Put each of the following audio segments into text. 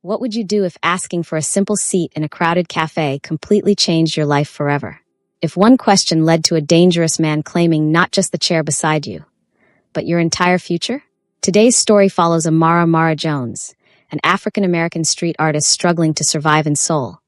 What would you do if asking for a simple seat in a crowded cafe completely changed your life forever? If one question led to a dangerous man claiming not just the chair beside you, but your entire future? Today's story follows Mara Jones, an African-American street artist struggling to survive in Seoul,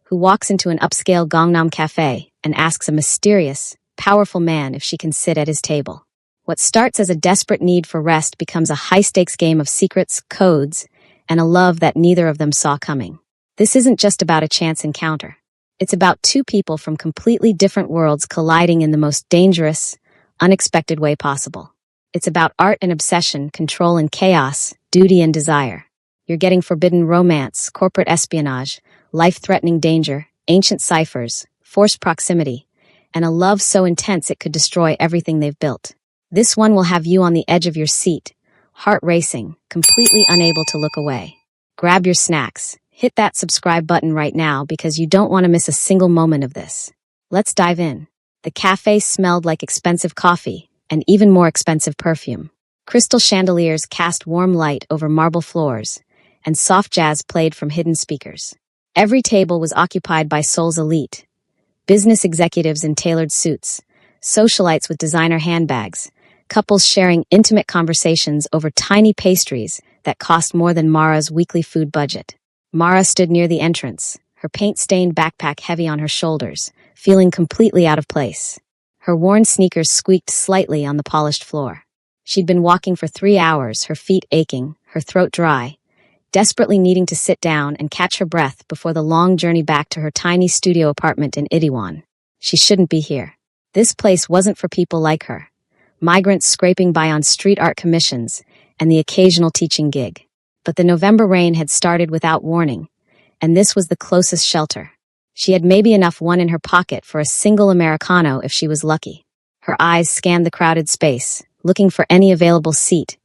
who walks into an upscale Gangnam cafe and asks a mysterious, powerful man if she can sit at his table. What starts as a desperate need for rest becomes a high-stakes game of secrets, codes, and a love that neither of them saw coming. This isn't just about a chance encounter. It's about two people from completely different worlds colliding in the most dangerous, unexpected way possible. It's about art and obsession, control and chaos, duty and desire. You're getting forbidden romance, corporate espionage, life-threatening danger, ancient ciphers, forced proximity, and a love so intense it could destroy everything they've built. This one will have you on the edge of your seat, heart racing, completely unable to look away. Grab your snacks, hit that subscribe button right now because you don't want to miss a single moment of this. Let's dive in. The cafe smelled like expensive coffee and even more expensive perfume. Crystal chandeliers cast warm light over marble floors, and soft jazz played from hidden speakers. Every table was occupied by Seoul's elite, business executives in tailored suits, socialites with designer handbags, couples sharing intimate conversations over tiny pastries that cost more than Mara's weekly food budget. Mara stood near the entrance, her paint-stained backpack heavy on her shoulders, feeling completely out of place. Her worn sneakers squeaked slightly on the polished floor. She'd been walking for 3 hours, her feet aching, her throat dry, desperately needing to sit down and catch her breath before the long journey back to her tiny studio apartment in Itaewon. She shouldn't be here. This place wasn't for people like her, migrants scraping by on street art commissions and the occasional teaching gig. But the November rain had started without warning, and this was the closest shelter. She had maybe enough one in her pocket for a single Americano if she was lucky. Her eyes scanned the crowded space, looking for any available seat,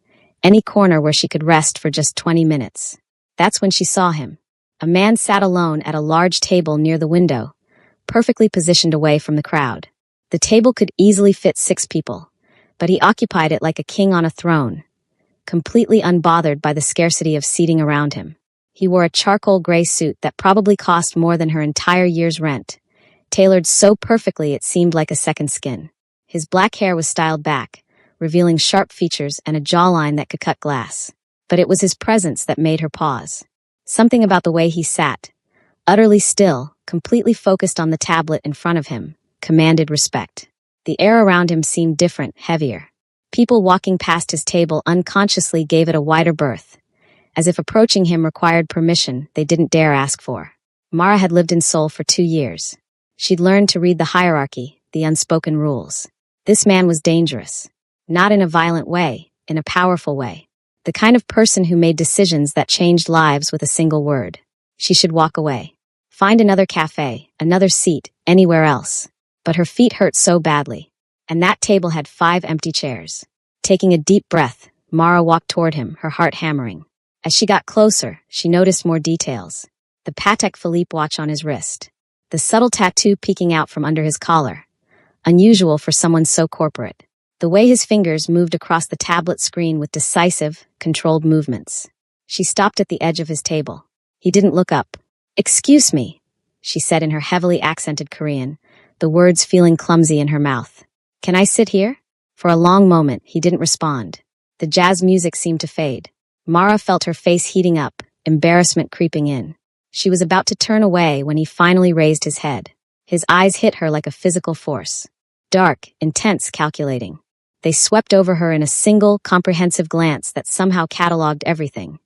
any corner where she could rest for just 20 minutes. That's when she saw him. A man sat alone at a large table near the window, perfectly positioned away from the crowd. The table could easily fit 6 people, but he occupied it like a king on a throne, completely unbothered by the scarcity of seating around him. He wore a charcoal gray suit that probably cost more than her entire year's rent, tailored so perfectly it seemed like a second skin. His black hair was styled back, revealing sharp features and a jawline that could cut glass. But it was his presence that made her pause. Something about the way he sat, utterly still, completely focused on the tablet in front of him, commanded respect. The air around him seemed different, heavier. People walking past his table unconsciously gave it a wider berth, as if approaching him required permission they didn't dare ask for. Mara had lived in Seoul for 2 years. She'd learned to read the hierarchy, the unspoken rules. This man was dangerous. Not in a violent way, in a powerful way. The kind of person who made decisions that changed lives with a single word. She should walk away. Find another cafe, another seat, anywhere else. But her feet hurt so badly. And that table had 5 empty chairs. Taking a deep breath, Mara walked toward him, her heart hammering. As she got closer, she noticed more details. The Patek Philippe watch on his wrist. The subtle tattoo peeking out from under his collar. Unusual for someone so corporate. The way his fingers moved across the tablet screen with decisive, controlled movements. She stopped at the edge of his table. He didn't look up. "Excuse me," she said in her heavily accented Korean, the words feeling clumsy in her mouth. "Can I sit here?" For a long moment, he didn't respond. The jazz music seemed to fade. Mara felt her face heating up, embarrassment creeping in. She was about to turn away when he finally raised his head. His eyes hit her like a physical force. Dark, intense, calculating. They swept over her in a single, comprehensive glance that somehow cataloged everything.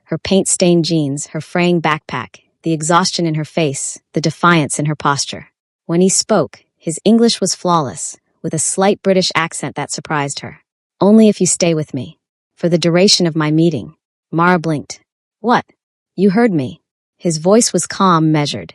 Her paint-stained jeans, her fraying backpack, the exhaustion in her face, the defiance in her posture. When he spoke, his English was flawless, with a slight British accent that surprised her. "Only if you stay with me. For the duration of my meeting." Mara blinked. "What? You heard me." His voice was calm, measured,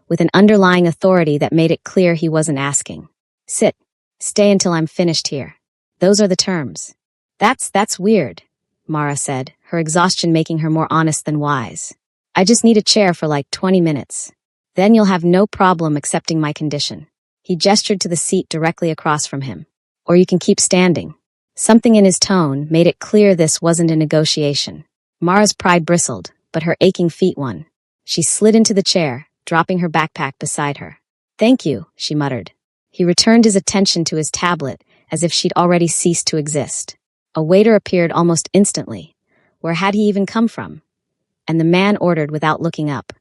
with an underlying authority that made it clear he wasn't asking. "Sit. Stay until I'm finished here. Those are the terms." That's weird," Mara said, her exhaustion making her more honest than wise. "I just need a chair for like 20 minutes. Then you'll have no problem accepting my condition." He gestured to the seat directly across from him. "Or you can keep standing." Something in his tone made it clear this wasn't a negotiation. Mara's pride bristled, but her aching feet won. She slid into the chair, dropping her backpack beside her. "Thank you," she muttered. He returned his attention to his tablet, as if she'd already ceased to exist. A waiter appeared almost instantly. Where had he even come from? And the man ordered without looking up.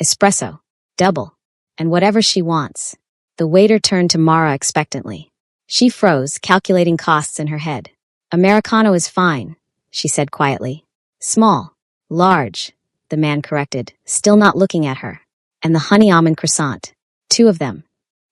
"Espresso. Double. And whatever she wants." The waiter turned to Mara expectantly. She froze, calculating costs in her head. "Americano is fine," she said quietly. "Small. Large," the man corrected, still not looking at her. "And the honey almond croissant. 2 of them."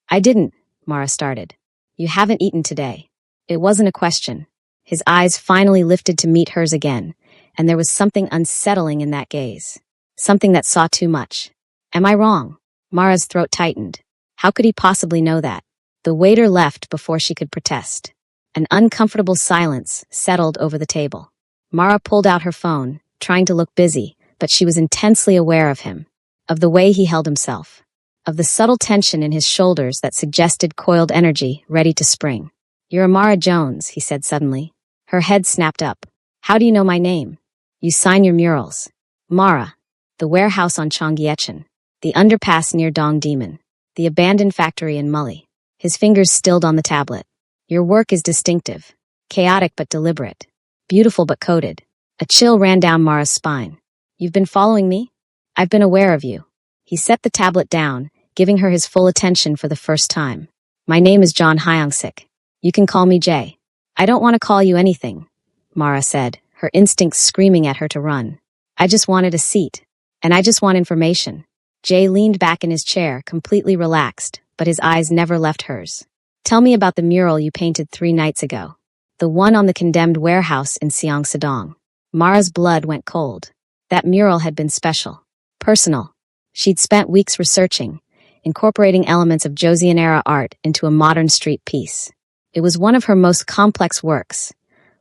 "I didn't," Mara started. "You haven't eaten today." It wasn't a question. His eyes finally lifted to meet hers again, and there was something unsettling in that gaze. Something that saw too much. "Am I wrong?" Mara's throat tightened. How could he possibly know that? The waiter left before she could protest. An uncomfortable silence settled over the table. Mara pulled out her phone, trying to look busy, but she was intensely aware of him, of the way he held himself, of the subtle tension in his shoulders that suggested coiled energy ready to spring. "You're Amara Jones," he said suddenly. Her head snapped up. "How do you know my name?" "You sign your murals." "Mara. The warehouse on Chongyecheon. The underpass near Dong Demon. The abandoned factory in Mully." His fingers stilled on the tablet. "Your work is distinctive. Chaotic but deliberate. Beautiful but coded." A chill ran down Mara's spine. "You've been following me? I've been aware of you." He set the tablet down, giving her his full attention for the first time. "My name is John Hyung-sik. You can call me Jay." "I don't want to call you anything," Mara said, her instincts screaming at her to run. "I just wanted a seat. And I just want information." Jay leaned back in his chair, completely relaxed, but his eyes never left hers. "Tell me about the mural you painted 3 nights ago. The one on the condemned warehouse in Seongsadong." Mara's blood went cold. That mural had been special. Personal. She'd spent weeks researching, incorporating elements of Joseon-era art into a modern street piece. It was one of her most complex works,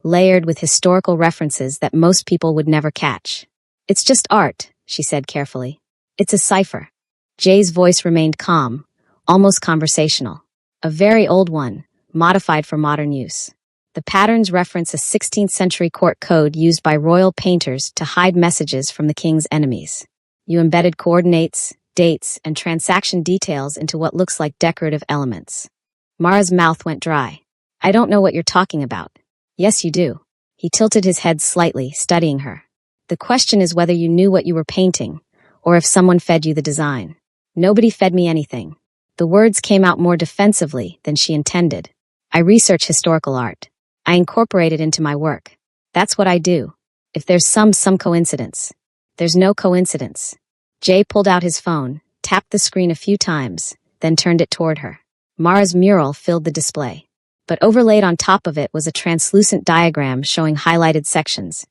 layered with historical references that most people would never catch. "It's just art," she said carefully. "It's a cipher." Jay's voice remained calm, almost conversational. "A very old one, modified for modern use. The patterns reference a 16th century court code used by royal painters to hide messages from the king's enemies. You embedded coordinates, dates, and transaction details into what looks like decorative elements." Mara's mouth went dry. "I don't know what you're talking about." "Yes, you do." He tilted his head slightly, studying her. "The question is whether you knew what you were painting, or if someone fed you the design." "Nobody fed me anything." The words came out more defensively than she intended. "I research historical art. I incorporate it into my work. That's what I do. If there's some coincidence." "There's no coincidence." Jay pulled out his phone, tapped the screen a few times, then turned it toward her. Mara's mural filled the display. But overlaid on top of it was a translucent diagram showing highlighted sections,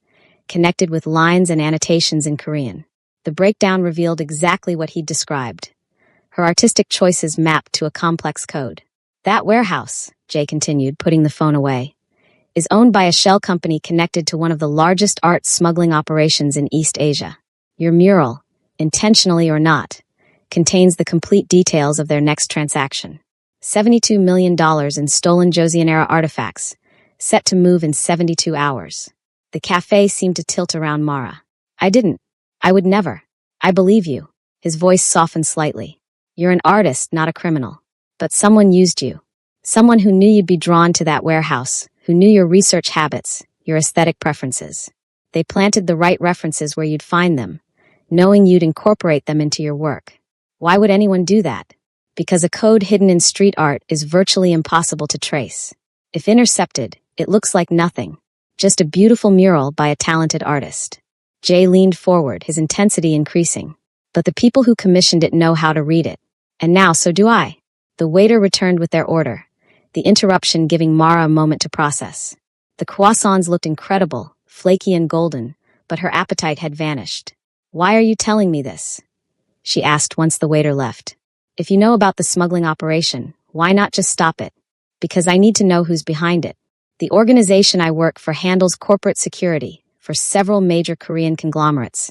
connected with lines and annotations in Korean. The breakdown revealed exactly what he'd described. Her artistic choices mapped to a complex code. "That warehouse," Jay continued, putting the phone away, "is owned by a shell company connected to one of the largest art smuggling operations in East Asia. Your mural, intentionally or not, contains the complete details of their next transaction. $72 million in stolen Joseon-era artifacts, set to move in 72 hours. The cafe seemed to tilt around Mara. "I didn't. I would never. I believe you." His voice softened slightly. "You're an artist, not a criminal. But someone used you. Someone who knew you'd be drawn to that warehouse, who knew your research habits, your aesthetic preferences. They planted the right references where you'd find them, knowing you'd incorporate them into your work. Why would anyone do that? Because a code hidden in street art is virtually impossible to trace. If intercepted, it looks like nothing. Just a beautiful mural by a talented artist." Jay leaned forward, his intensity increasing. "But the people who commissioned it know how to read it. And now so do I." The waiter returned with their order, the interruption giving Mara a moment to process. The croissants looked incredible, flaky and golden, but her appetite had vanished. "Why are you telling me this?" she asked once the waiter left. "If you know about the smuggling operation, why not just stop it?" "Because I need to know who's behind it. The organization I work for handles corporate security for several major Korean conglomerates,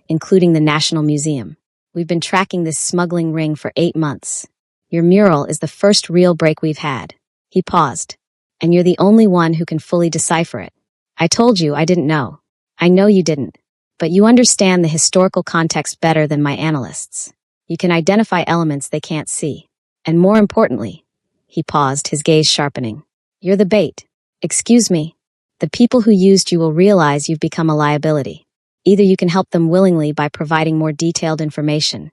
including the National Museum. We've been tracking this smuggling ring for 8 months. Your mural is the first real break we've had." He paused. "And you're the only one who can fully decipher it. I told you I didn't know." "I know you didn't. But you understand the historical context better than my analysts. You can identify elements they can't see. And more importantly, he paused, his gaze sharpening. You're the bait. Excuse me. The people who used you will realize you've become a liability. Either you can help them willingly by providing more detailed information,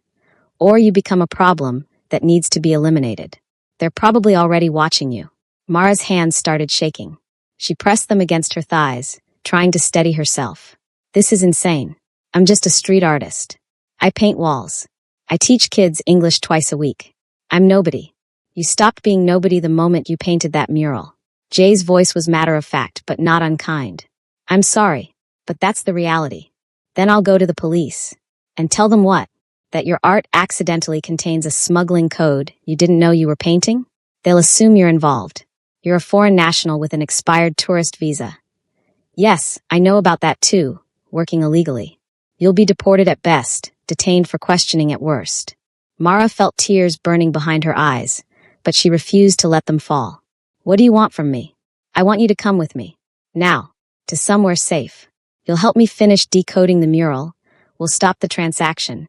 or you become a problem that needs to be eliminated. They're probably already watching you. Mara's hands started shaking. She pressed them against her thighs, trying to steady herself. This is insane. I'm just a street artist. I paint walls. I teach kids English twice a week. I'm nobody. You stopped being nobody the moment you painted that mural. Jay's voice was matter-of-fact, but not unkind. I'm sorry, but that's the reality. Then I'll go to the police. And tell them what? That your art accidentally contains a smuggling code you didn't know you were painting? They'll assume you're involved. You're a foreign national with an expired tourist visa. Yes, I know about that too, working illegally. You'll be deported at best, detained for questioning at worst. Mara felt tears burning behind her eyes, but she refused to let them fall. What do you want from me? I want you to come with me. Now. To somewhere safe. You'll help me finish decoding the mural, we'll stop the transaction,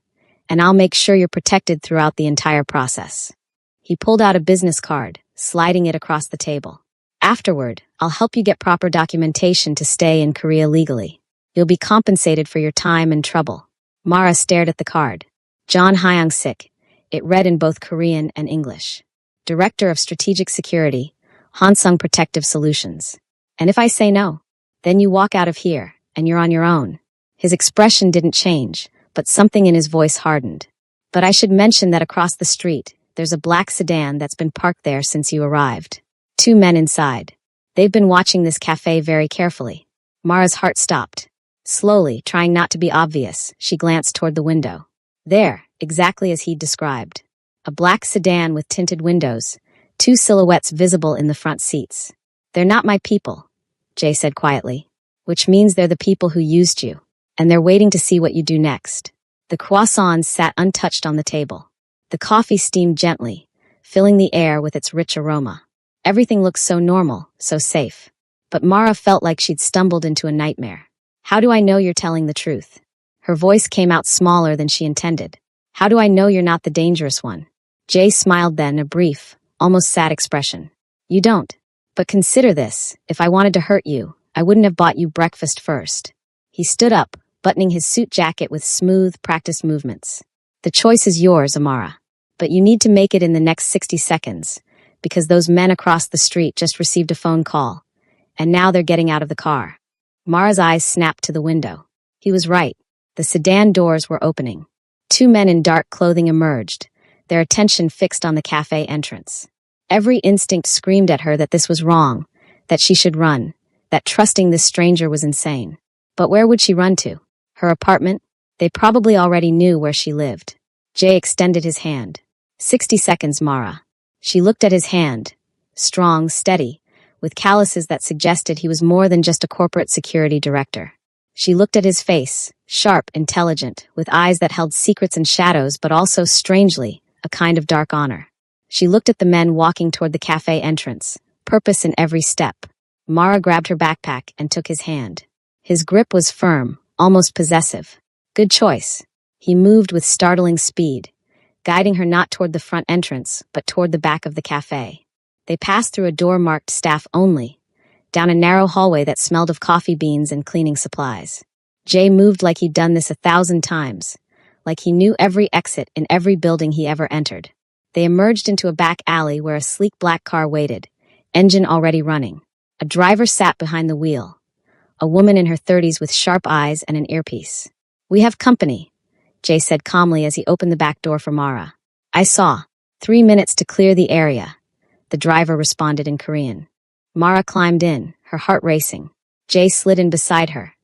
and I'll make sure you're protected throughout the entire process. He pulled out a business card, sliding it across the table. Afterward, I'll help you get proper documentation to stay in Korea legally. You'll be compensated for your time and trouble. Mara stared at the card. John Hyung-sik. It read in both Korean and English. Director of Strategic Security, Hansung Protective Solutions. And if I say no, then you walk out of here, and you're on your own. His expression didn't change, but something in his voice hardened. But I should mention that across the street, there's a black sedan that's been parked there since you arrived. 2 men inside. They've been watching this cafe very carefully. Mara's heart stopped. Slowly, trying not to be obvious, she glanced toward the window. There, exactly as he'd described. A black sedan with tinted windows, 2 silhouettes visible in the front seats. They're not my people, Jay said quietly, which means they're the people who used you, and they're waiting to see what you do next. The croissants sat untouched on the table. The coffee steamed gently, filling the air with its rich aroma. Everything looked so normal, so safe. But Mara felt like she'd stumbled into a nightmare. How do I know you're telling the truth? Her voice came out smaller than she intended. How do I know you're not the dangerous one? Jay smiled then, a brief, almost sad expression. You don't. But consider this, if I wanted to hurt you, I wouldn't have bought you breakfast first. He stood up, buttoning his suit jacket with smooth, practiced movements. The choice is yours, Amara. But you need to make it in the next 60 seconds, because those men across the street just received a phone call, and now they're getting out of the car. Mara's eyes snapped to the window. He was right. The sedan doors were opening. 2 men in dark clothing emerged, their attention fixed on the cafe entrance. Every instinct screamed at her that this was wrong, that she should run, that trusting this stranger was insane. But where would she run to? Her apartment? They probably already knew where she lived. Jay extended his hand. 60 seconds, Mara. She looked at his hand, strong, steady, with calluses that suggested he was more than just a corporate security director. She looked at his face, sharp, intelligent, with eyes that held secrets and shadows, but also, strangely, a kind of dark honor. She looked at the men walking toward the cafe entrance, purpose in every step. Mara grabbed her backpack and took his hand. His grip was firm, almost possessive. Good choice. He moved with startling speed, guiding her not toward the front entrance, but toward the back of the cafe. They passed through a door marked staff only, down a narrow hallway that smelled of coffee beans and cleaning supplies. Jay moved like he'd done this 1,000 times, like he knew every exit in every building he ever entered. They emerged into a back alley where a sleek black car waited, engine already running. A driver sat behind the wheel, a woman in her 30s with sharp eyes and an earpiece. We have company, Jay said calmly as he opened the back door for Mara. I saw. 3 minutes to clear the area, the driver responded in Korean. Mara climbed in, her heart racing. Jay slid in beside her,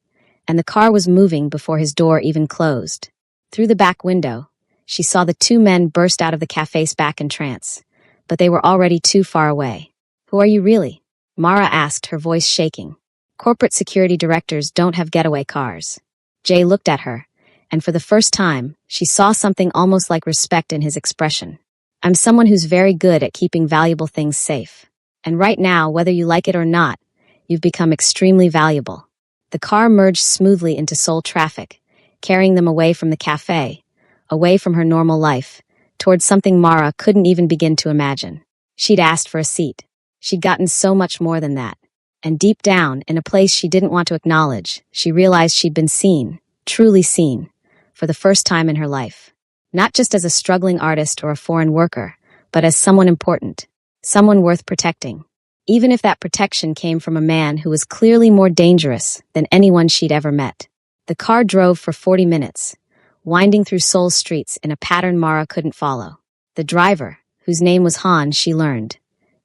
and the car was moving before his door even closed. Through the back window, she saw the 2 men burst out of the cafe's back in trance, but they were already too far away. Who are you really? Mara asked, her voice shaking. Corporate security directors don't have getaway cars. Jay looked at her, and for the first time, she saw something almost like respect in his expression. I'm someone who's very good at keeping valuable things safe. And right now, whether you like it or not, you've become extremely valuable. The car merged smoothly into Seoul traffic, carrying them away from the cafe, away from her normal life, towards something Mara couldn't even begin to imagine. She'd asked for a seat. She'd gotten so much more than that. And deep down, in a place she didn't want to acknowledge, she realized she'd been seen, truly seen, for the first time in her life. Not just as a struggling artist or a foreign worker, but as someone important, someone worth protecting. Even if that protection came from a man who was clearly more dangerous than anyone she'd ever met. The car drove for 40 minutes, winding through Seoul's streets in a pattern Mara couldn't follow. The driver, whose name was Han, she learned,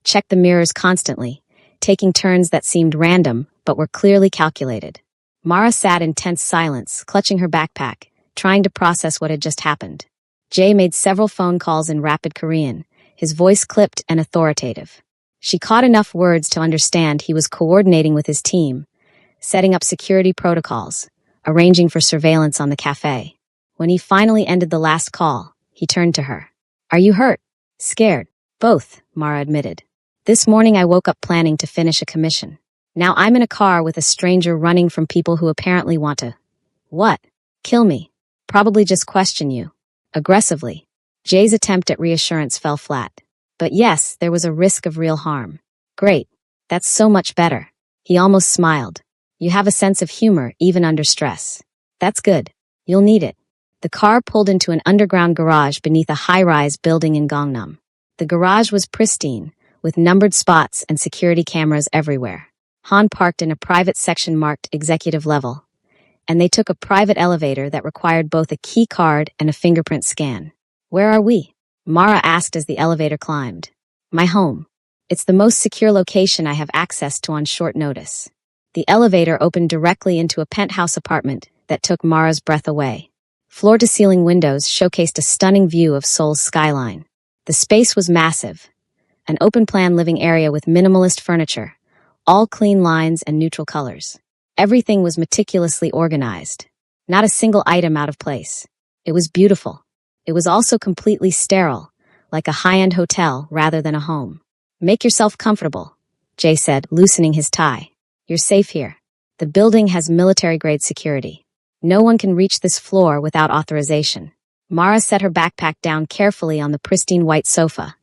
checked the mirrors constantly, taking turns that seemed random but were clearly calculated. Mara sat in tense silence, clutching her backpack, trying to process what had just happened. Jay made several phone calls in rapid Korean, his voice clipped and authoritative. She caught enough words to understand he was coordinating with his team, setting up security protocols, arranging for surveillance on the cafe. When he finally ended the last call, he turned to her. "Are you hurt? Scared?" "Both," Mara admitted. "This morning I woke up planning to finish a commission. Now I'm in a car with a stranger running from people who apparently want to... What? Kill me. Probably just question you. Aggressively." Jay's attempt at reassurance fell flat. But yes, there was a risk of real harm. "Great. That's so much better." He almost smiled. "You have a sense of humor even under stress. That's good. You'll need it." The car pulled into an underground garage beneath a high-rise building in Gangnam. The garage was pristine, with numbered spots and security cameras everywhere. Han parked in a private section marked executive level, and they took a private elevator that required both a key card and a fingerprint scan. "Where are we?" Mara asked as the elevator climbed. "My home. It's the most secure location I have access to on short notice." The elevator opened directly into a penthouse apartment that took Mara's breath away. Floor-to-ceiling windows showcased a stunning view of Seoul's skyline. The space was massive, an open-plan living area with minimalist furniture, all clean lines and neutral colors. Everything was meticulously organized, not a single item out of place. It was beautiful. It was also completely sterile, like a high-end hotel rather than a home. "Make yourself comfortable," Jay said, loosening his tie. "You're safe here. The building has military-grade security. No one can reach this floor without authorization." Mara set her backpack down carefully on the pristine white sofa,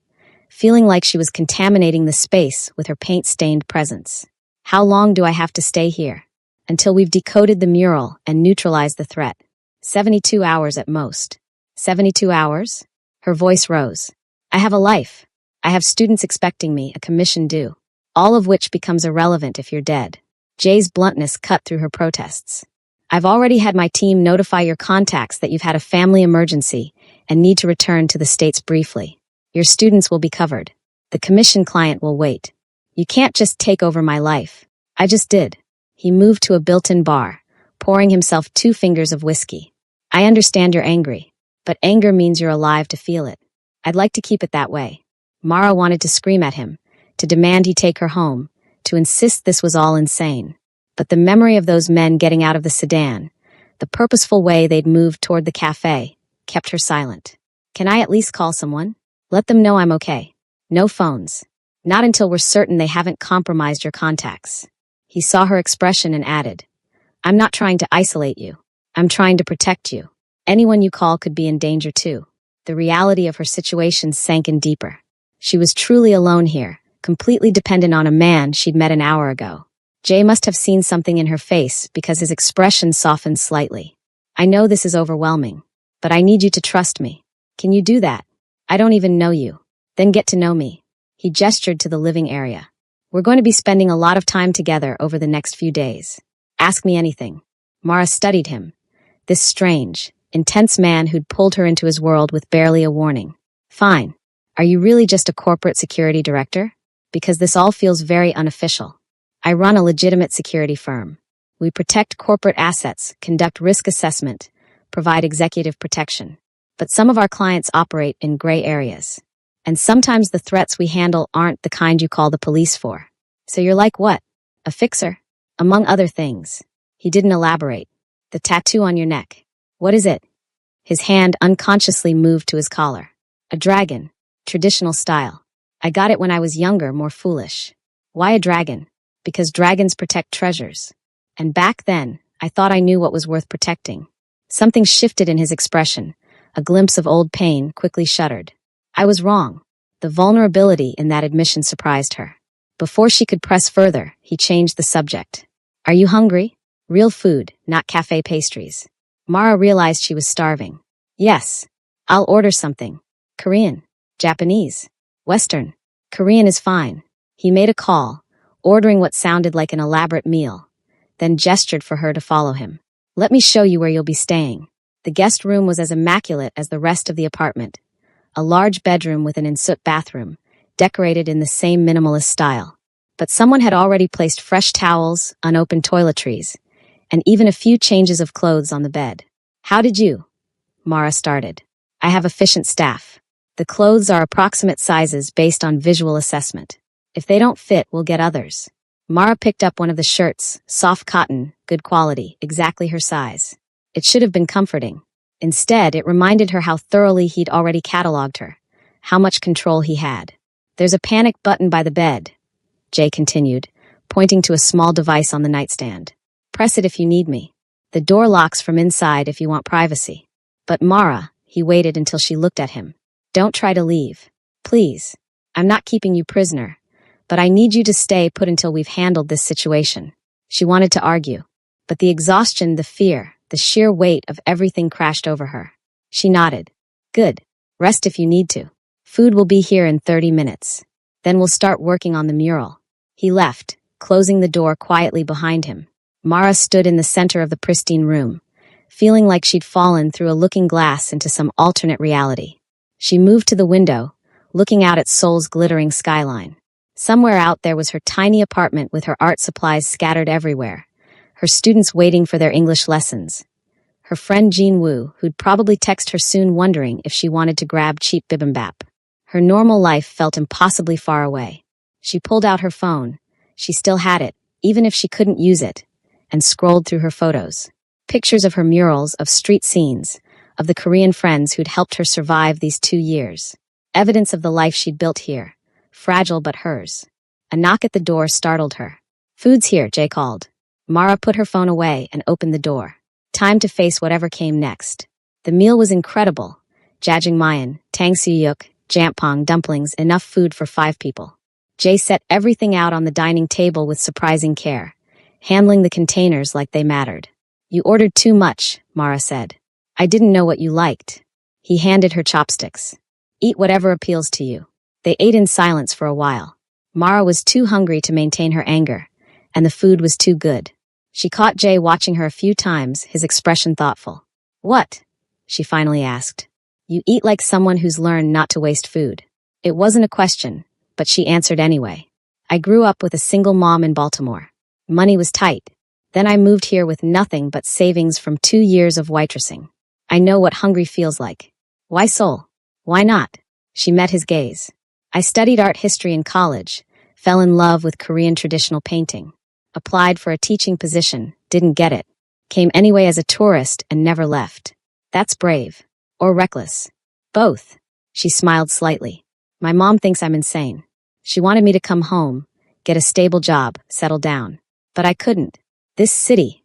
feeling like she was contaminating the space with her paint-stained presence. "How long do I have to stay here?" "Until we've decoded the mural and neutralized the threat. 72 hours at most." 72 hours? Her voice rose. "I have a life. I have students expecting me, a commission due. All of which becomes irrelevant if you're dead." Jay's bluntness cut through her protests. "I've already had my team notify your contacts that you've had a family emergency and need to return to the States briefly. Your students will be covered. The commission client will wait. You can't just take over my life." "I just did." He moved to a built-in bar, pouring himself 2 fingers of whiskey. "I understand you're angry, but anger means you're alive to feel it. I'd like to keep it that way." Mara wanted to scream at him, to demand he take her home, to insist this was all insane. But the memory of those men getting out of the sedan, the purposeful way they'd moved toward the cafe, kept her silent. "Can I at least call someone? Let them know I'm okay." "No phones. Not until we're certain they haven't compromised your contacts." He saw her expression and added, "I'm not trying to isolate you. I'm trying to protect you. Anyone you call could be in danger too." The reality of her situation sank in deeper. She was truly alone here, completely dependent on a man she'd met an hour ago. Jay must have seen something in her face because his expression softened slightly. "I know this is overwhelming, but I need you to trust me. Can you do that? I don't even know you. Then get to know me." He gestured to the living area. "We're going to be spending a lot of time together over the next few days. Ask me anything." Mara studied him, this strange, intense man who'd pulled her into his world with barely a warning. "Fine. Are you really just a corporate security director? Because this all feels very unofficial." "I run a legitimate security firm. We protect corporate assets, conduct risk assessment, provide executive protection. But some of our clients operate in gray areas. And sometimes the threats we handle aren't the kind you call the police for. So you're like what? A fixer? Among other things." He didn't elaborate. "The tattoo on your neck. What is it?" His hand unconsciously moved to his collar. "A dragon. Traditional style. I got it when I was younger, more foolish." "Why a dragon?" "Because dragons protect treasures. And back then, I thought I knew what was worth protecting. Something shifted in his expression. A glimpse of old pain quickly shuddered. I was wrong. The vulnerability in that admission surprised her. Before she could press further, he changed the subject. Are you hungry? Real food, not cafe pastries. Mara realized she was starving. Yes. I'll order something. Korean. Japanese. Western. Korean is fine. He made a call, ordering what sounded like an elaborate meal, then gestured for her to follow him. Let me show you where you'll be staying. The guest room was as immaculate as the rest of the apartment. A large bedroom with an ensuite bathroom, decorated in the same minimalist style. But someone had already placed fresh towels, unopened toiletries, and even a few changes of clothes on the bed. How did you? Mara started. I have efficient staff. The clothes are approximate sizes based on visual assessment. If they don't fit, we'll get others. Mara picked up one of the shirts, soft cotton, good quality, exactly her size. It should have been comforting. Instead, it reminded her how thoroughly he'd already catalogued her, how much control he had. There's a panic button by the bed, Jay continued, pointing to a small device on the nightstand. Press it if you need me. The door locks from inside if you want privacy. But Mara, he waited until she looked at him. Don't try to leave. Please. I'm not keeping you prisoner, but I need you to stay put until we've handled this situation. She wanted to argue, but the exhaustion, the fear, the sheer weight of everything crashed over her. She nodded. Good. Rest if you need to. Food will be here in 30 minutes. Then we'll start working on the mural. He left, closing the door quietly behind him. Mara stood in the center of the pristine room, feeling like she'd fallen through a looking glass into some alternate reality. She moved to the window, looking out at Seoul's glittering skyline. Somewhere out there was her tiny apartment with her art supplies scattered everywhere, her students waiting for their English lessons, her friend Jean Woo, who'd probably text her soon wondering if she wanted to grab cheap bibimbap. Her normal life felt impossibly far away. She pulled out her phone. She still had it, even if she couldn't use it, and scrolled through her photos. Pictures of her murals, of street scenes, of the Korean friends who'd helped her survive these 2 years. Evidence of the life she'd built here, fragile but hers. A knock at the door startled her. Food's here, Jay called. Mara put her phone away and opened the door. Time to face whatever came next. The meal was incredible. Jajangmyeon, tangsuyuk, jampong dumplings, enough food for 5 people. Jay set everything out on the dining table with surprising care, handling the containers like they mattered. You ordered too much, Mara said. I didn't know what you liked. He handed her chopsticks. Eat whatever appeals to you. They ate in silence for a while. Mara was too hungry to maintain her anger, and the food was too good. She caught Jay watching her a few times, his expression thoughtful. What? She finally asked. You eat like someone who's learned not to waste food. It wasn't a question, but she answered anyway. I grew up with a single mom in Baltimore. Money was tight. Then I moved here with nothing but savings from 2 years of waitressing. I know what hungry feels like. Why Seoul? Why not? She met his gaze. I studied art history in college, fell in love with Korean traditional painting, applied for a teaching position, didn't get it, came anyway as a tourist and never left. That's brave. Or reckless. Both. She smiled slightly. My mom thinks I'm insane. She wanted me to come home, get a stable job, settle down. But I couldn't. This city,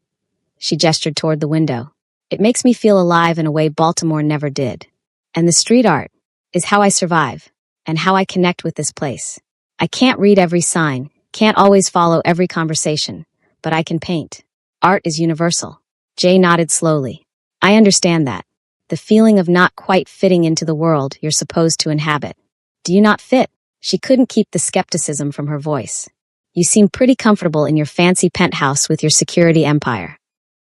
she gestured toward the window, it makes me feel alive in a way Baltimore never did. And the street art is how I survive, and how I connect with this place. I can't read every sign, can't always follow every conversation, but I can paint. Art is universal. Jay nodded slowly. I understand that. The feeling of not quite fitting into the world you're supposed to inhabit. Do you not fit? She couldn't keep the skepticism from her voice. You seem pretty comfortable in your fancy penthouse with your security empire.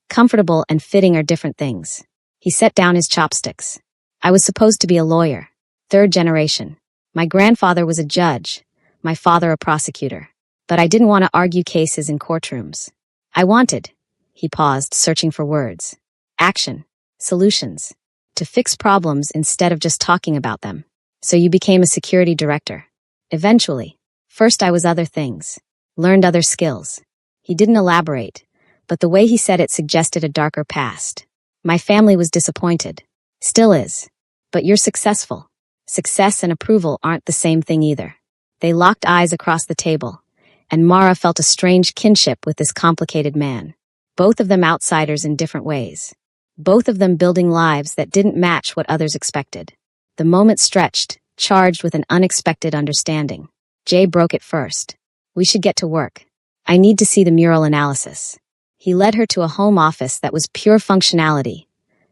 Comfortable and fitting are different things. He set down his chopsticks. I was supposed to be a lawyer. 3rd generation. My grandfather was a judge, my father a prosecutor. But I didn't want to argue cases in courtrooms. I wanted, he paused, searching for words. Action. Solutions. To fix problems instead of just talking about them. So you became a security director. Eventually. First I was other things. Learned other skills. He didn't elaborate, but the way he said it suggested a darker past. My family was disappointed. Still is. But you're successful. Success and approval aren't the same thing either. They locked eyes across the table, and Mara felt a strange kinship with this complicated man. Both of them outsiders in different ways. both of them building lives that didn't match what others expected. The moment stretched, charged with an unexpected understanding. Jay broke it first. We should get to work. I need to see the mural analysis. He led her to a home office that was pure functionality.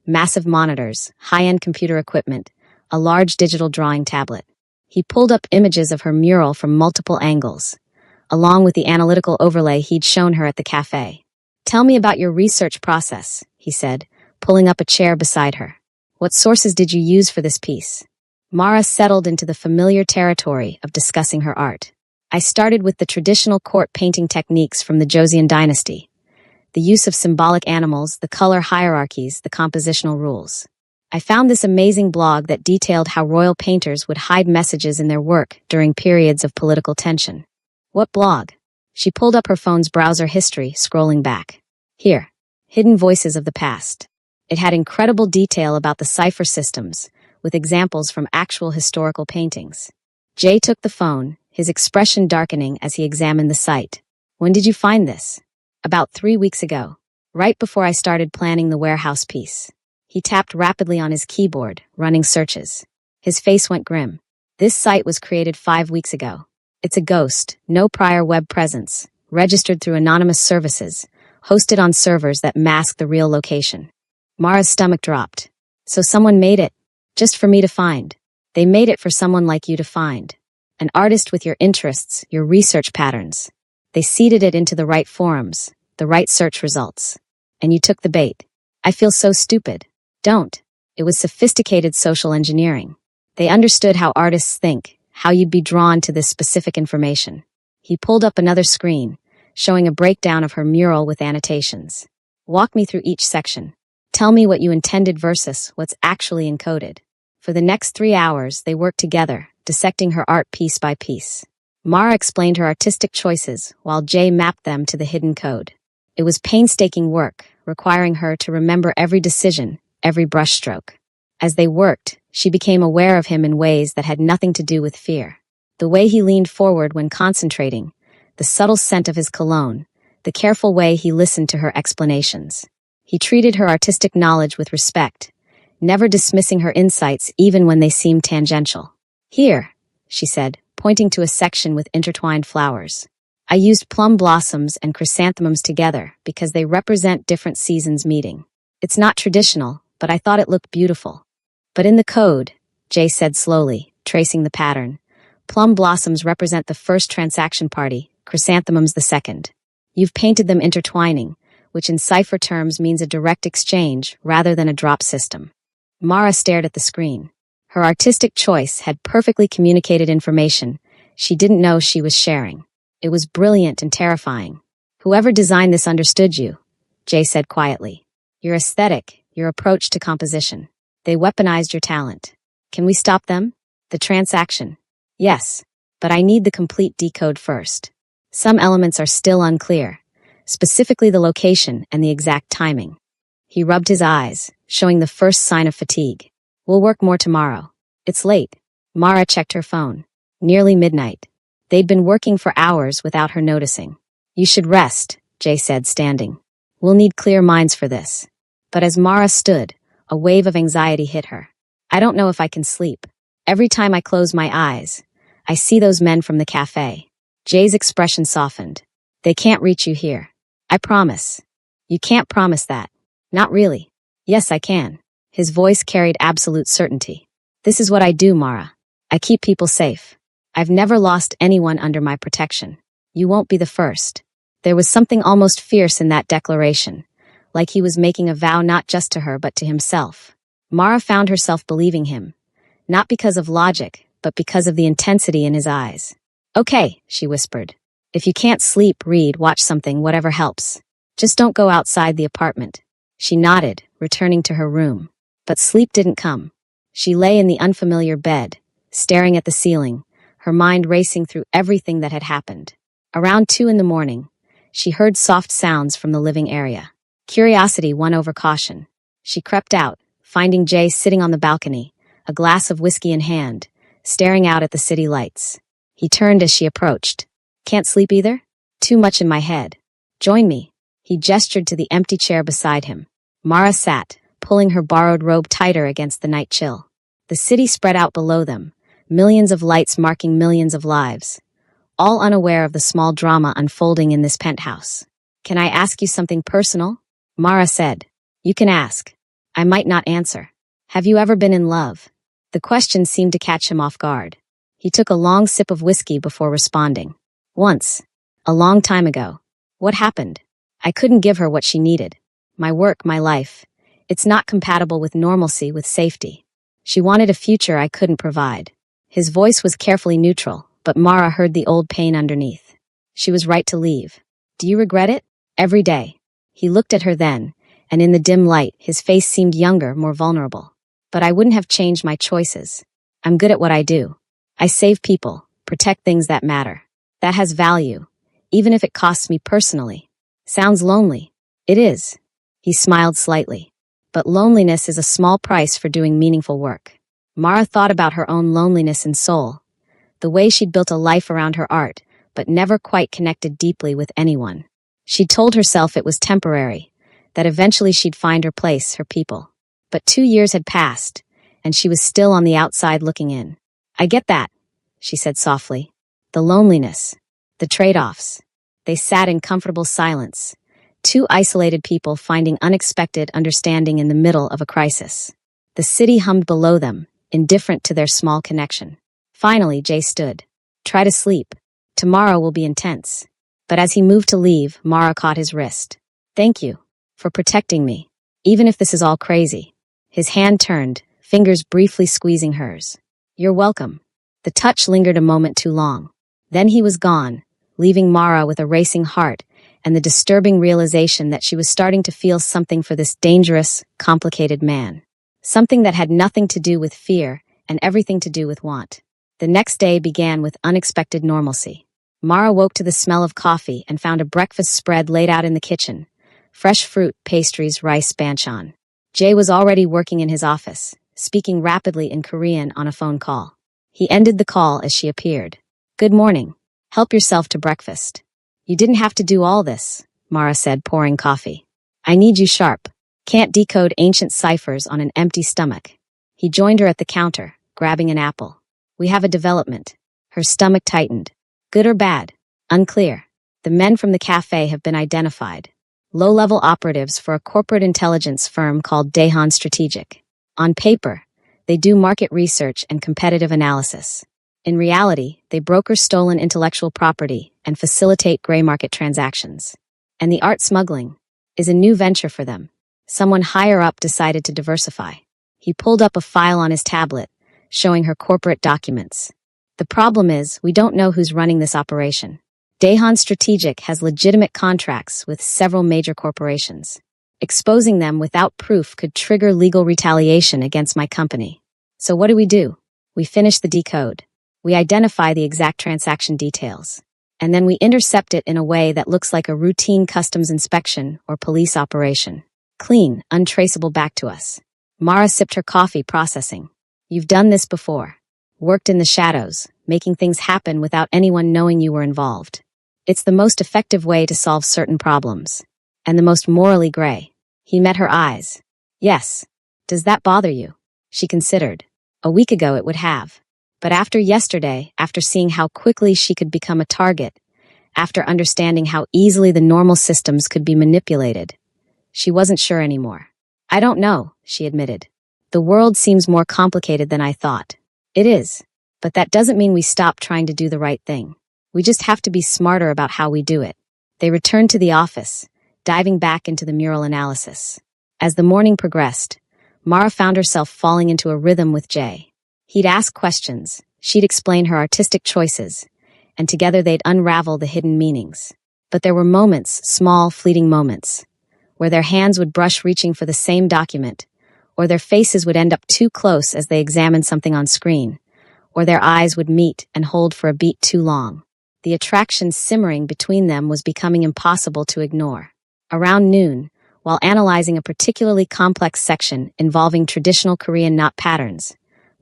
Massive monitors, high-end computer equipment, a large digital drawing tablet. He pulled up images of her mural from multiple angles, along with the analytical overlay he'd shown her at the cafe. Tell me about your research process, he said, pulling up a chair beside her. What sources did you use for this piece? Mara settled into the familiar territory of discussing her art. I started with the traditional court painting techniques from the Joseon dynasty. The use of symbolic animals, the color hierarchies, the compositional rules. I found this amazing blog that detailed how royal painters would hide messages in their work during periods of political tension. What blog? She pulled up her phone's browser history, scrolling back. Here, Hidden Voices of the Past. It had incredible detail about the cipher systems, with examples from actual historical paintings. Jay took the phone, his expression darkening as he examined the site. When did you find this? About 3 weeks ago, right before I started planning the warehouse piece. He tapped rapidly on his keyboard, running searches. His face went grim. This site was created 5 weeks ago. It's a ghost, no prior web presence, registered through anonymous services, hosted on servers that mask the real location. Mara's stomach dropped. So someone made it, just for me to find. They made it for someone like you to find. An artist with your interests, your research patterns. They seeded it into the right forums, the right search results. And you took the bait. I feel so stupid. Don't. It was sophisticated social engineering. They understood how artists think, how you'd be drawn to this specific information. He pulled up another screen, showing a breakdown of her mural with annotations. Walk me through each section. Tell me what you intended versus what's actually encoded. For the next 3 hours, they worked together, dissecting her art piece by piece. Mara explained her artistic choices, while Jay mapped them to the hidden code. It was painstaking work, requiring her to remember every decision, every brushstroke. As they worked, she became aware of him in ways that had nothing to do with fear. The way he leaned forward when concentrating, the subtle scent of his cologne, the careful way he listened to her explanations. He treated her artistic knowledge with respect, never dismissing her insights even when they seemed tangential. Here, she said, pointing to a section with intertwined flowers. I used plum blossoms and chrysanthemums together because they represent different seasons meeting. It's not traditional, but I thought it looked beautiful. But in the code, Jay said slowly, tracing the pattern, plum blossoms represent the first transaction party, chrysanthemums the second. You've painted them intertwining, which in cipher terms means a direct exchange rather than a drop system. Mara stared at the screen. Her artistic choice had perfectly communicated information she didn't know she was sharing. It was brilliant and terrifying. Whoever designed this understood you, Jay said quietly. Your aesthetic, your approach to composition. They weaponized your talent. Can we stop them? The transaction. Yes, but I need the complete decode first. Some elements are still unclear, specifically the location and the exact timing. He rubbed his eyes, showing the first sign of fatigue. We'll work more tomorrow. It's late. Mara checked her phone. Nearly midnight. They'd been working for hours without her noticing. You should rest, Jay said, standing. We'll need clear minds for this. But as Mara stood, a wave of anxiety hit her. I don't know if I can sleep. Every time I close my eyes, I see those men from the cafe. Jay's expression softened. They can't reach you here. I promise. You can't promise that. Not really. Yes, I can. His voice carried absolute certainty. This is what I do, Mara. I keep people safe. I've never lost anyone under my protection. You won't be the first. There was something almost fierce in that declaration, like he was making a vow not just to her but to himself. Mara found herself believing him, not because of logic, but because of the intensity in his eyes. Okay, she whispered. If you can't sleep, read, watch something, whatever helps. Just don't go outside the apartment. She nodded, returning to her room. But sleep didn't come. She lay in the unfamiliar bed, staring at the ceiling, her mind racing through everything that had happened. Around 2 a.m, she heard soft sounds from the living area. Curiosity won over caution. She crept out, finding Jay sitting on the balcony, a glass of whiskey in hand, staring out at the city lights. He turned as she approached. Can't sleep either? Too much in my head. Join me. He gestured to the empty chair beside him. Mara sat, pulling her borrowed robe tighter against the night chill. The city spread out below them, millions of lights marking millions of lives, all unaware of the small drama unfolding in this penthouse. "Can I ask you something personal?" Mara said. "You can ask. I might not answer. Have you ever been in love?" The question seemed to catch him off guard. He took a long sip of whiskey before responding. "Once. A long time ago." "What happened?" "I couldn't give her what she needed. My work, my life. It's not compatible with normalcy, with safety. She wanted a future I couldn't provide." His voice was carefully neutral, but Mara heard the old pain underneath. She was right to leave. "Do you regret it?" "Every day." He looked at her then, and in the dim light, his face seemed younger, more vulnerable. "But I wouldn't have changed my choices. I'm good at what I do. I save people, protect things that matter. That has value, even if it costs me personally." "Sounds lonely." "It is." He smiled slightly. "But loneliness is a small price for doing meaningful work." Mara thought about her own loneliness in soul, the way she'd built a life around her art, but never quite connected deeply with anyone. She'd told herself it was temporary, that eventually she'd find her place, her people. But 2 years had passed, and she was still on the outside looking in. "I get that," she said softly. "The loneliness, the trade-offs." They sat in comfortable silence, two isolated people finding unexpected understanding in the middle of a crisis. The city hummed below them, indifferent to their small connection. Finally, Jay stood. "Try to sleep. Tomorrow will be intense." But as he moved to leave, Mara caught his wrist. "Thank you for protecting me, even if this is all crazy." His hand turned, fingers briefly squeezing hers. "You're welcome." The touch lingered a moment too long. Then he was gone, leaving Mara with a racing heart and the disturbing realization that she was starting to feel something for this dangerous, complicated man. Something that had nothing to do with fear and everything to do with want. The next day began with unexpected normalcy. Mara woke to the smell of coffee and found a breakfast spread laid out in the kitchen. Fresh fruit, pastries, rice, banchan. Jay was already working in his office, speaking rapidly in Korean on a phone call. He ended the call as she appeared. "Good morning. Help yourself to breakfast." "You didn't have to do all this," Mara said, pouring coffee. "I need you sharp. Can't decode ancient ciphers on an empty stomach." He joined her at the counter, grabbing an apple. "We have a development." Her stomach tightened. "Good or bad?" "Unclear. The men from the cafe have been identified. Low-level operatives for a corporate intelligence firm called Daehan Strategic. On paper, they do market research and competitive analysis. In reality, they broker stolen intellectual property and facilitate gray market transactions. And the art smuggling is a new venture for them. Someone higher up decided to diversify." He pulled up a file on his tablet, showing her corporate documents. "The problem is, we don't know who's running this operation. Daehan Strategic has legitimate contracts with several major corporations. Exposing them without proof could trigger legal retaliation against my company. So what do? We finish the decode. We identify the exact transaction details. And then we intercept it in a way that looks like a routine customs inspection or police operation. Clean, untraceable back to us." Mara sipped her coffee, processing. "You've done this before. Worked in the shadows, making things happen without anyone knowing you were involved. It's the most effective way to solve certain problems. And the most morally gray." He met her eyes. "Yes. Does that bother you?" She considered. A week ago it would have. But after yesterday, after seeing how quickly she could become a target, after understanding how easily the normal systems could be manipulated, she wasn't sure anymore. "I don't know," she admitted. "The world seems more complicated than I thought." "It is. But that doesn't mean we stop trying to do the right thing. We just have to be smarter about how we do it." They returned to the office, diving back into the mural analysis. As the morning progressed, Mara found herself falling into a rhythm with Jay. He'd ask questions, she'd explain her artistic choices, and together they'd unravel the hidden meanings. But there were moments, small, fleeting moments, where their hands would brush reaching for the same document, or their faces would end up too close as they examined something on screen, or their eyes would meet and hold for a beat too long. The attraction simmering between them was becoming impossible to ignore. Around noon, while analyzing a particularly complex section involving traditional Korean knot patterns,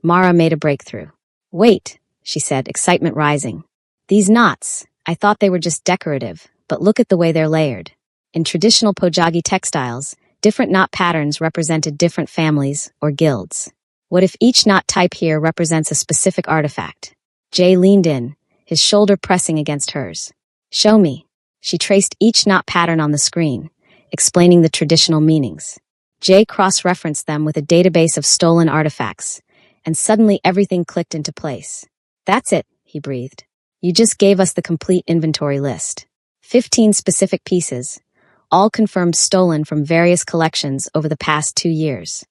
Mara made a breakthrough. "Wait," she said, excitement rising. "These knots, I thought they were just decorative, but look at the way they're layered. In traditional pojagi textiles, Different knot patterns represented different families or guilds. What if each knot type here represents a specific artifact? Jay leaned in, his shoulder pressing against hers. Show me. She traced each knot pattern on the screen, explaining the traditional meanings. Jay cross-referenced them with a database of stolen artifacts, and suddenly everything clicked into place. That's it, he breathed. You just gave us the complete inventory list. 15 specific pieces, all confirmed stolen from various collections over the past 2 years.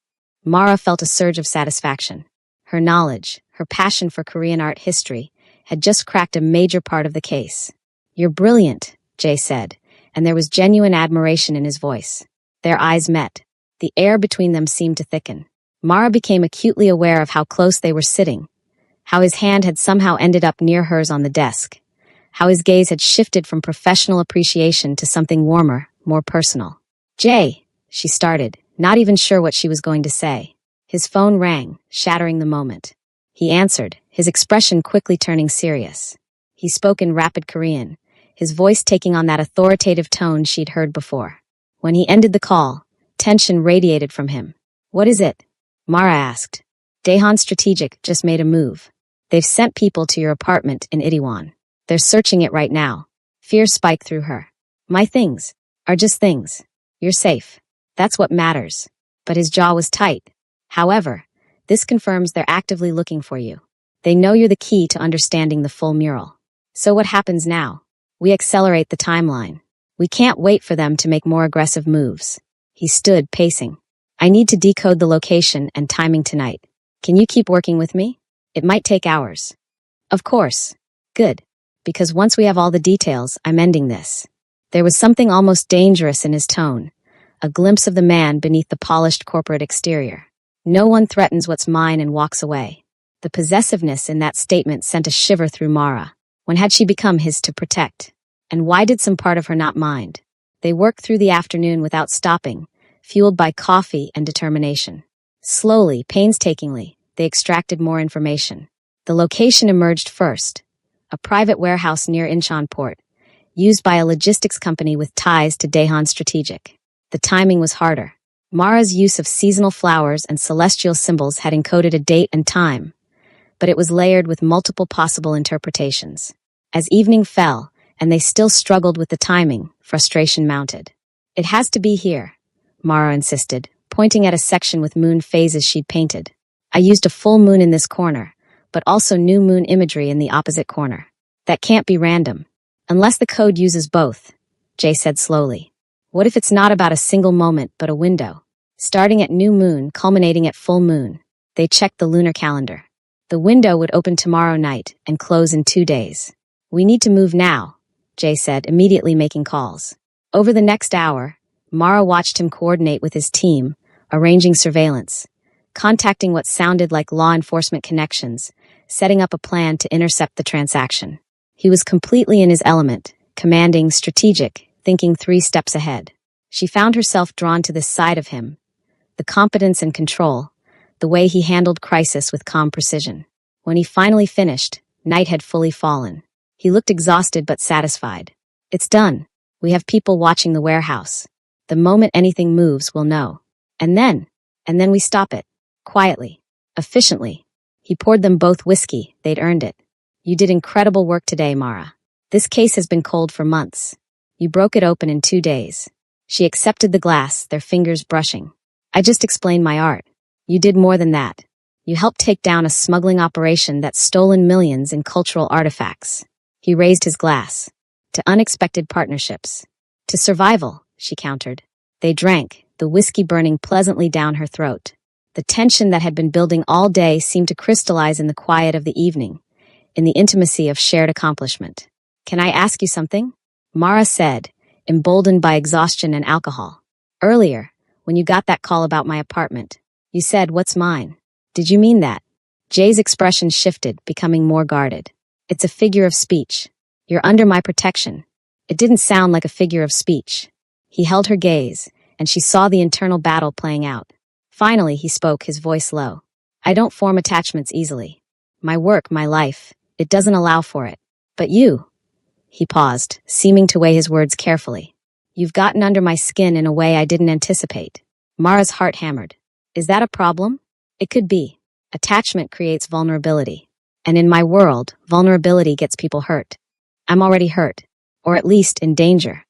Mara felt a surge of satisfaction. Her knowledge, her passion for Korean art history, had just cracked a major part of the case. You're brilliant, Jay said, and there was genuine admiration in his voice. Their eyes met. The air between them seemed to thicken. Mara became acutely aware of how close they were sitting, how his hand had somehow ended up near hers on the desk, how his gaze had shifted from professional appreciation to something warmer, more personal. Jay, she started, not even sure what she was going to say. His phone rang, shattering the moment. He answered, his expression quickly turning serious. He spoke in rapid Korean, his voice taking on that authoritative tone she'd heard before. When he ended the call, tension radiated from him. What is it? Mara asked. Daehan Strategic just made a move. They've sent people to your apartment in Itaewon. They're searching it right now. Fear spiked through her. My things are just things. You're safe. That's what matters. But his jaw was tight. However, this confirms they're actively looking for you. They know you're the key to understanding the full mural. So what happens now? We accelerate the timeline. We can't wait for them to make more aggressive moves. He stood, pacing. I need to decode the location and timing tonight. Can you keep working with me? It might take hours. Of course. Good. Because once we have all the details, I'm ending this. There was something almost dangerous in his tone, a glimpse of the man beneath the polished corporate exterior. No one threatens what's mine and walks away. The possessiveness in that statement sent a shiver through Mara. When had she become his to protect? And why did some part of her not mind? They worked through the afternoon without stopping, fueled by coffee and determination. Slowly, painstakingly, they extracted more information. The location emerged first, a private warehouse near Incheon Port, used by a logistics company with ties to Daehan Strategic. The timing was harder. Mara's use of seasonal flowers and celestial symbols had encoded a date and time, but it was layered with multiple possible interpretations. As evening fell, and they still struggled with the timing, frustration mounted. It has to be here, Mara insisted, pointing at a section with moon phases she'd painted. I used a full moon in this corner, but also new moon imagery in the opposite corner. That can't be random. Unless the code uses both, Jay said slowly. What if it's not about a single moment, but a window? Starting at new moon, culminating at full moon. They checked the lunar calendar. The window would open tomorrow night and close in 2 days. We need to move now, Jay said, immediately making calls. Over the next hour, Mara watched him coordinate with his team, arranging surveillance, contacting what sounded like law enforcement connections, setting up a plan to intercept the transaction. He was completely in his element, commanding, strategic, thinking 3 steps ahead. She found herself drawn to this side of him, the competence and control, the way he handled crisis with calm precision. When he finally finished, night had fully fallen. He looked exhausted but satisfied. It's done. We have people watching the warehouse. The moment anything moves, we'll know. And then we stop it. Quietly. Efficiently. He poured them both whiskey. They'd earned it. You did incredible work today, Mara. This case has been cold for months. You broke it open in 2 days. She accepted the glass, their fingers brushing. I just explained my art. You did more than that. You helped take down a smuggling operation that's stolen millions in cultural artifacts. He raised his glass. To unexpected partnerships. To survival, she countered. They drank, the whiskey burning pleasantly down her throat. The tension that had been building all day seemed to crystallize in the quiet of the evening, in the intimacy of shared accomplishment. Can I ask you something? Mara said, emboldened by exhaustion and alcohol. Earlier, when you got that call about my apartment, you said, what's mine? Did you mean that? Jay's expression shifted, becoming more guarded. It's a figure of speech. You're under my protection. It didn't sound like a figure of speech. He held her gaze, and she saw the internal battle playing out. Finally, he spoke, his voice low. I don't form attachments easily. My work, my life, it doesn't allow for it. But you, he paused, seeming to weigh his words carefully. You've gotten under my skin in a way I didn't anticipate. Mara's heart hammered. Is that a problem? It could be. Attachment creates vulnerability. And in my world, vulnerability gets people hurt. I'm already hurt. Or at least in danger.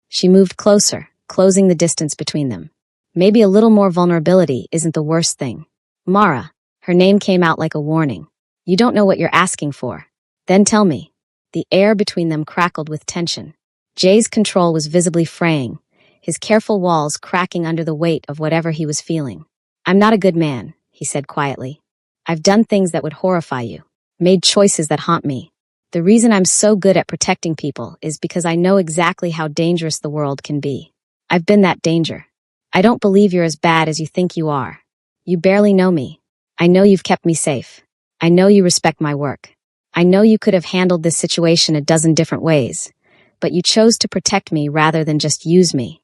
She moved closer, closing the distance between them. Maybe a little more vulnerability isn't the worst thing. Mara, her name came out like a warning. You don't know what you're asking for. Then tell me. The air between them crackled with tension. Jay's control was visibly fraying, his careful walls cracking under the weight of whatever he was feeling. I'm not a good man, he said quietly. I've done things that would horrify you, made choices that haunt me. The reason I'm so good at protecting people is because I know exactly how dangerous the world can be. I've been that danger. I don't believe you're as bad as you think you are. You barely know me. I know you've kept me safe. I know you respect my work. I know you could have handled this situation a dozen different ways, but you chose to protect me rather than just use me.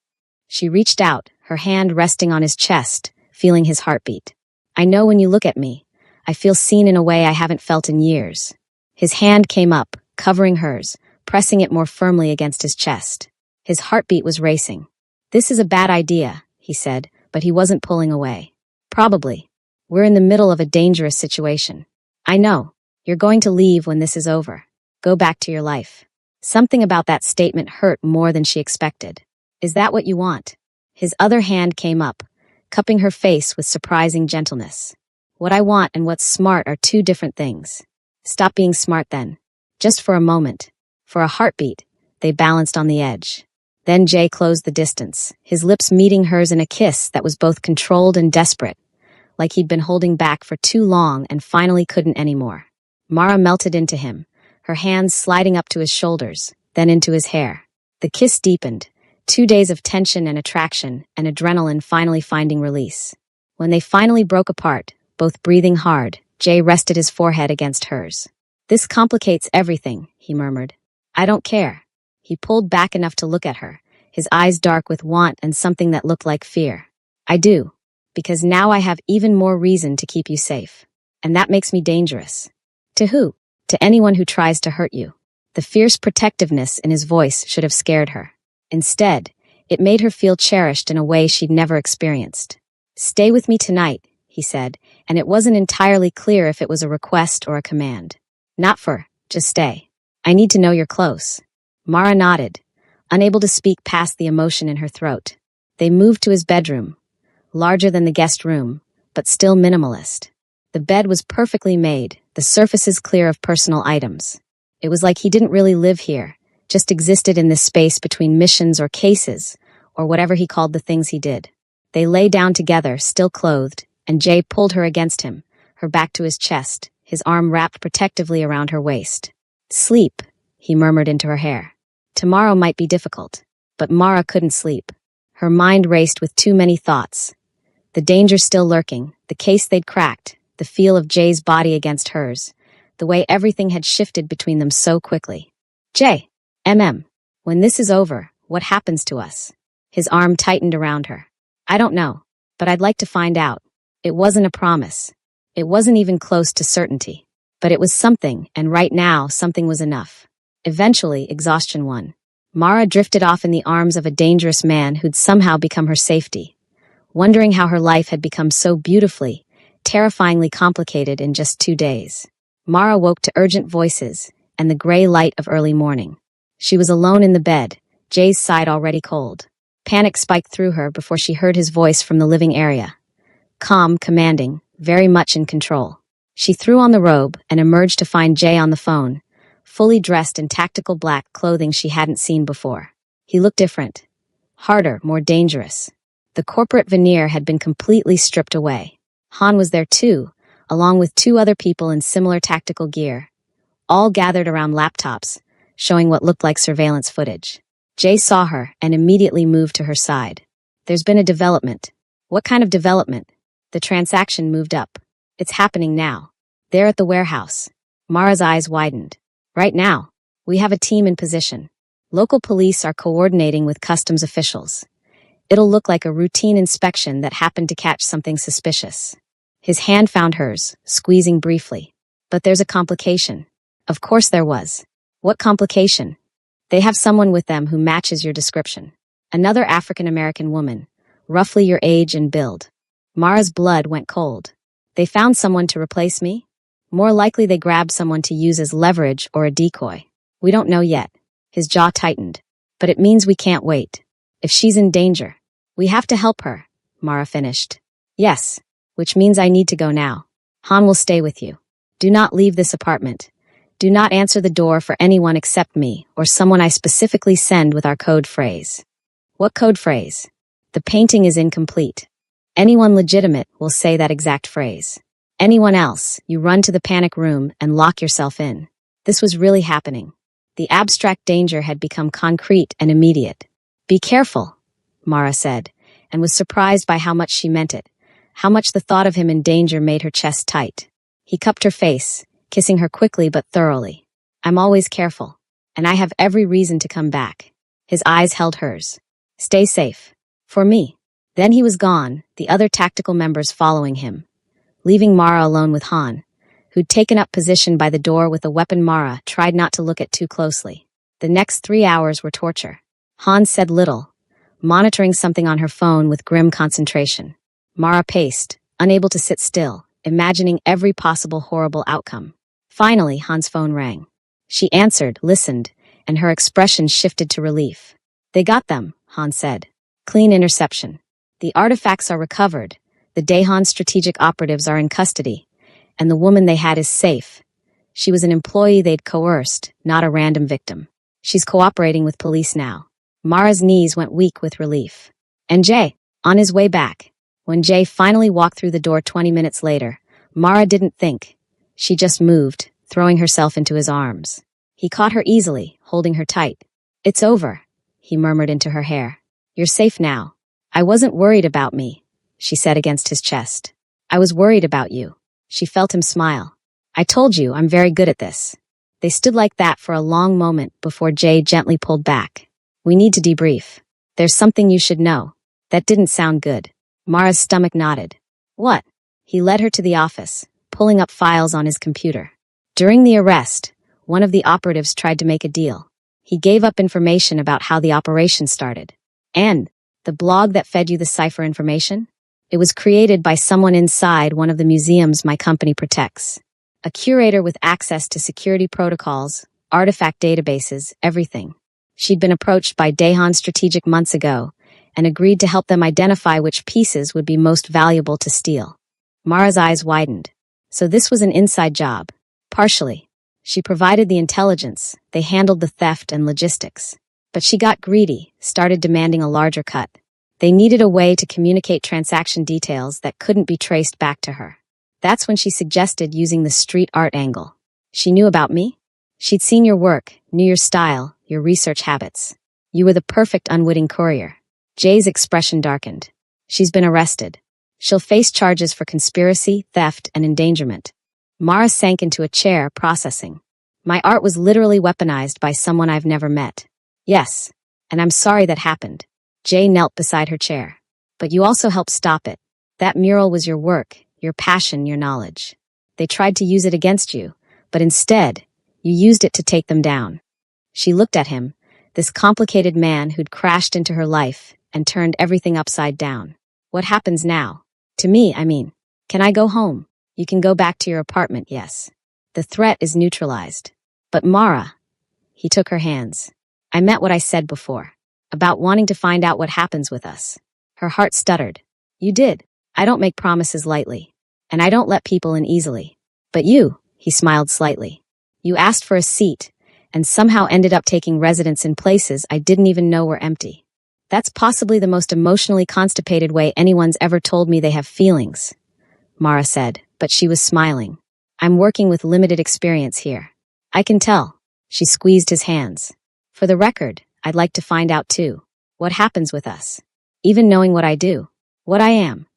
She reached out, her hand resting on his chest, feeling his heartbeat. I know when you look at me, I feel seen in a way I haven't felt in years. His hand came up, covering hers, pressing it more firmly against his chest. His heartbeat was racing. This is a bad idea, he said, but he wasn't pulling away. Probably. We're in the middle of a dangerous situation. I know. You're going to leave when this is over. Go back to your life. Something about that statement hurt more than she expected. Is that what you want? His other hand came up, cupping her face with surprising gentleness. What I want and what's smart are two different things. Stop being smart then. Just for a moment. For a heartbeat, they balanced on the edge. Then Jay closed the distance, his lips meeting hers in a kiss that was both controlled and desperate, like he'd been holding back for too long and finally couldn't anymore. Mara melted into him, her hands sliding up to his shoulders, then into his hair. The kiss deepened, 2 days of tension and attraction and adrenaline finally finding release. When they finally broke apart, both breathing hard, Jay rested his forehead against hers. This complicates everything, he murmured. I don't care. He pulled back enough to look at her, his eyes dark with want and something that looked like fear. I do. Because now I have even more reason to keep you safe. And that makes me dangerous. To who? To anyone who tries to hurt you. The fierce protectiveness in his voice should have scared her. Instead, it made her feel cherished in a way she'd never experienced. Stay with me tonight, he said, and it wasn't entirely clear if it was a request or a command. Not for, just stay. I need to know you're close. Mara nodded, unable to speak past the emotion in her throat. They moved to his bedroom, larger than the guest room, but still minimalist. The bed was perfectly made, the surfaces clear of personal items. It was like he didn't really live here, just existed in this space between missions or cases, or whatever he called the things he did. They lay down together, still clothed, and Jay pulled her against him, her back to his chest, his arm wrapped protectively around her waist. Sleep, he murmured into her hair. Tomorrow might be difficult, but Mara couldn't sleep. Her mind raced with too many thoughts. The danger still lurking, the case they'd cracked, the feel of Jay's body against hers, the way everything had shifted between them so quickly. Jay, when this is over, what happens to us? His arm tightened around her. I don't know, but I'd like to find out. It wasn't a promise. It wasn't even close to certainty. But it was something, and right now, something was enough. Eventually, exhaustion won. Mara drifted off in the arms of a dangerous man who'd somehow become her safety, wondering how her life had become so beautifully, terrifyingly complicated in just 2 days. Mara woke to urgent voices and the gray light of early morning. She was alone in the bed, Jay's side already cold. Panic spiked through her before she heard his voice from the living area. Calm, commanding, very much in control. She threw on the robe and emerged to find Jay on the phone, fully dressed in tactical black clothing she hadn't seen before. He looked different. Harder, more dangerous. The corporate veneer had been completely stripped away. Han was there too, along with 2 other people in similar tactical gear, all gathered around laptops, showing what looked like surveillance footage. Jay saw her and immediately moved to her side. There's been a development. What kind of development? The transaction moved up. It's happening now. There at the warehouse. Mara's eyes widened. Right now, we have a team in position. Local police are coordinating with customs officials. It'll look like a routine inspection that happened to catch something suspicious. His hand found hers, squeezing briefly. But there's a complication. Of course there was. What complication? They have someone with them who matches your description. Another African-American woman, roughly your age and build. Mara's blood went cold. They found someone to replace me? More likely they grabbed someone to use as leverage or a decoy. We don't know yet. His jaw tightened. But it means we can't wait. If she's in danger, we have to help her, Mara finished. Yes, which means I need to go now. Han will stay with you. Do not leave this apartment. Do not answer the door for anyone except me or someone I specifically send with our code phrase. What code phrase? The painting is incomplete. Anyone legitimate will say that exact phrase. Anyone else, you run to the panic room and lock yourself in. This was really happening. The abstract danger had become concrete and immediate. Be careful, Mara said, and was surprised by how much she meant it, how much the thought of him in danger made her chest tight. He cupped her face, kissing her quickly but thoroughly. I'm always careful, and I have every reason to come back. His eyes held hers. Stay safe. For me. Then he was gone, the other tactical members following him, leaving Mara alone with Han, who'd taken up position by the door with a weapon Mara tried not to look at too closely. The next 3 hours were torture. Han said little, monitoring something on her phone with grim concentration. Mara paced, unable to sit still, imagining every possible horrible outcome. Finally, Han's phone rang. She answered, listened, and her expression shifted to relief. They got them, Han said. Clean interception. The artifacts are recovered, the Dahan strategic operatives are in custody, and the woman they had is safe. She was an employee they'd coerced, not a random victim. She's cooperating with police now. Mara's knees went weak with relief. And Jay, on his way back. When Jay finally walked through the door 20 minutes later, Mara didn't think. She just moved, throwing herself into his arms. He caught her easily, holding her tight. It's over, he murmured into her hair. You're safe now. I wasn't worried about me, she said against his chest. I was worried about you. She felt him smile. I told you I'm very good at this. They stood like that for a long moment before Jay gently pulled back. We need to debrief. There's something you should know. That didn't sound good. Mara's stomach nodded. What? He led her to the office, pulling up files on his computer. During the arrest, one of the operatives tried to make a deal. He gave up information about how the operation started. And the blog that fed you the cipher information? It was created by someone inside one of the museums my company protects. A curator with access to security protocols, artifact databases, everything. She'd been approached by Dahan Strategic months ago and agreed to help them identify which pieces would be most valuable to steal. Mara's eyes widened. So this was an inside job. Partially. She provided the intelligence, they handled the theft and logistics. But she got greedy, started demanding a larger cut. They needed a way to communicate transaction details that couldn't be traced back to her. That's when she suggested using the street art angle. She knew about me? She'd seen your work, knew your style, your research habits. You were the perfect unwitting courier. Jay's expression darkened. She's been arrested. She'll face charges for conspiracy, theft, and endangerment. Mara sank into a chair, processing. My art was literally weaponized by someone I've never met. Yes, and I'm sorry that happened. Jay knelt beside her chair. But you also helped stop it. That mural was your work, your passion, your knowledge. They tried to use it against you, but instead, you used it to take them down. She looked at him, this complicated man who'd crashed into her life and turned everything upside down. What happens now? To me, I mean. Can I go home? You can go back to your apartment, yes. The threat is neutralized. But Mara, he took her hands. I meant what I said before, about wanting to find out what happens with us. Her heart stuttered. You did. I don't make promises lightly, and I don't let people in easily. But you, he smiled slightly. You asked for a seat, and somehow ended up taking residence in places I didn't even know were empty. That's possibly the most emotionally constipated way anyone's ever told me they have feelings, Mara said, but she was smiling. I'm working with limited experience here. I can tell. She squeezed his hands. For the record, I'd like to find out too. What happens with us? Even knowing what I do. What I am.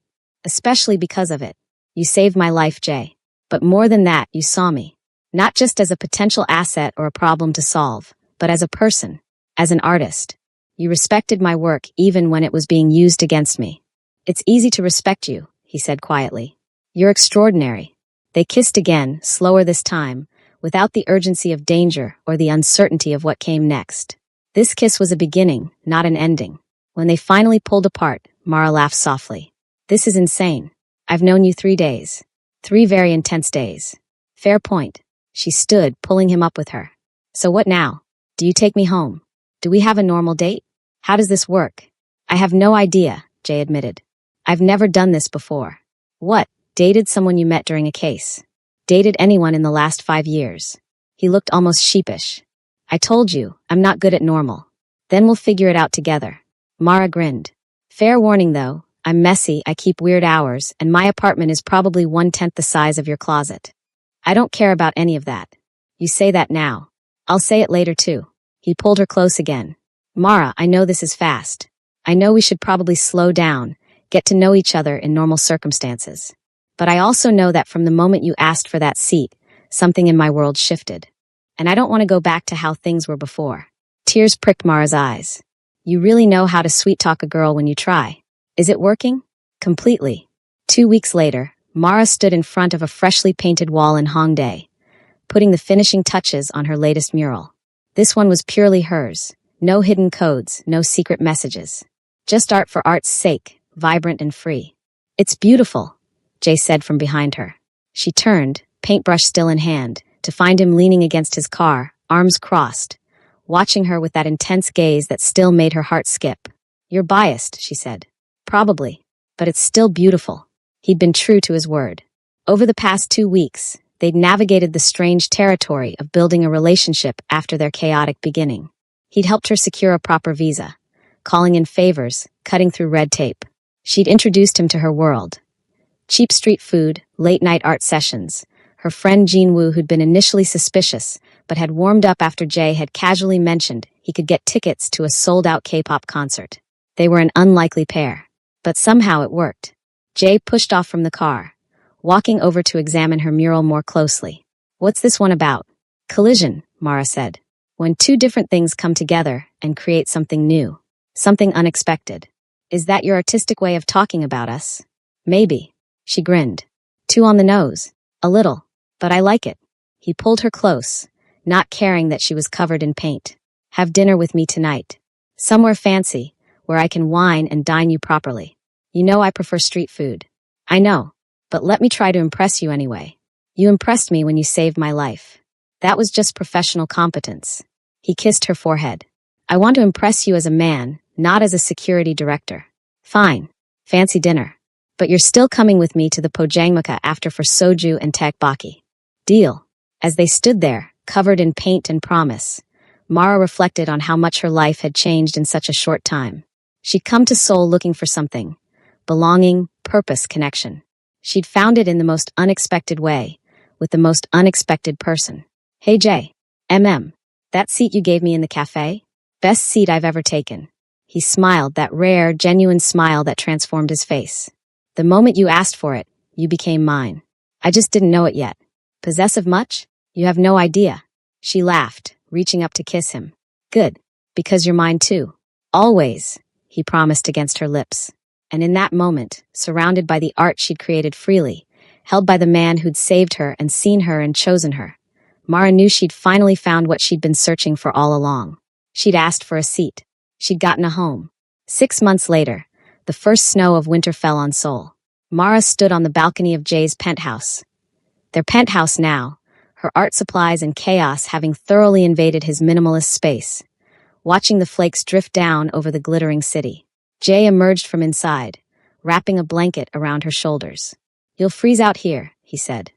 Especially because of it. You saved my life, Jay. But more than that, you saw me. Not just as a potential asset or a problem to solve, but as a person. As an artist. You respected my work even when it was being used against me. It's easy to respect you, he said quietly. You're extraordinary. They kissed again, slower this time, without the urgency of danger or the uncertainty of what came next. This kiss was a beginning, not an ending. When they finally pulled apart, Mara laughed softly. This is insane. I've known you 3 days. 3 very intense days. Fair point. She stood, pulling him up with her. So what now? Do you take me home? Do we have a normal date? How does this work? I have no idea, Jay admitted. I've never done this before. What? Dated someone you met during a case? Dated anyone in the last 5 years? He looked almost sheepish. I told you, I'm not good at normal. Then we'll figure it out together. Mara grinned. Fair warning though, I'm messy, I keep weird hours, and my apartment is probably 1/10 the size of your closet. I don't care about any of that. You say that now. I'll say it later too. He pulled her close again. Mara, I know this is fast. I know we should probably slow down, get to know each other in normal circumstances. But I also know that from the moment you asked for that seat, something in my world shifted. And I don't want to go back to how things were before. Tears pricked Mara's eyes. You really know how to sweet-talk a girl when you try. Is it working? Completely. 2 weeks later, Mara stood in front of a freshly painted wall in Hongdae, putting the finishing touches on her latest mural. This one was purely hers. No hidden codes, no secret messages. Just art for art's sake, vibrant and free. It's beautiful, Jay said from behind her. She turned, paintbrush still in hand, to find him leaning against his car, arms crossed, watching her with that intense gaze that still made her heart skip. You're biased, she said. Probably, but it's still beautiful. He'd been true to his word. Over the past 2 weeks, they'd navigated the strange territory of building a relationship after their chaotic beginning. He'd helped her secure a proper visa, calling in favors, cutting through red tape. She'd introduced him to her world. Cheap street food, late-night art sessions. Her friend Jean Wu, who'd been initially suspicious, but had warmed up after Jay had casually mentioned he could get tickets to a sold-out K-pop concert. They were an unlikely pair. But somehow it worked. Jay pushed off from the car, walking over to examine her mural more closely. What's this one about? Collision, Mara said. When 2 different things come together and create something new, something unexpected. Is that your artistic way of talking about us? Maybe. She grinned. Too on the nose. A little. But I like it. He pulled her close, not caring that she was covered in paint. Have dinner with me tonight. Somewhere fancy, where I can wine and dine you properly. You know I prefer street food. I know, but let me try to impress you anyway. You impressed me when you saved my life. That was just professional competence. He kissed her forehead. I want to impress you as a man, not as a security director. Fine. Fancy dinner. But you're still coming with me to the Pojangmaka after for soju and tteokbokki. Deal. As they stood there, covered in paint and promise, Mara reflected on how much her life had changed in such a short time. She'd come to Seoul looking for something. Belonging, purpose, connection. She'd found it in the most unexpected way, with the most unexpected person. Hey Jay. That seat you gave me in the cafe? Best seat I've ever taken. He smiled, that rare, genuine smile that transformed his face. The moment you asked for it, you became mine. I just didn't know it yet. Possessive much? You have no idea. She laughed, reaching up to kiss him. Good, because you're mine too. Always, he promised against her lips. And in that moment, surrounded by the art she'd created freely, held by the man who'd saved her and seen her and chosen her, Mara knew she'd finally found what she'd been searching for all along. She'd asked for a seat. She'd gotten a home. 6 months later, the first snow of winter fell on Seoul. Mara stood on the balcony of Jay's penthouse. Their penthouse now, her art supplies and chaos having thoroughly invaded his minimalist space, watching the flakes drift down over the glittering city. Jay emerged from inside, wrapping a blanket around her shoulders. You'll freeze out here, he said.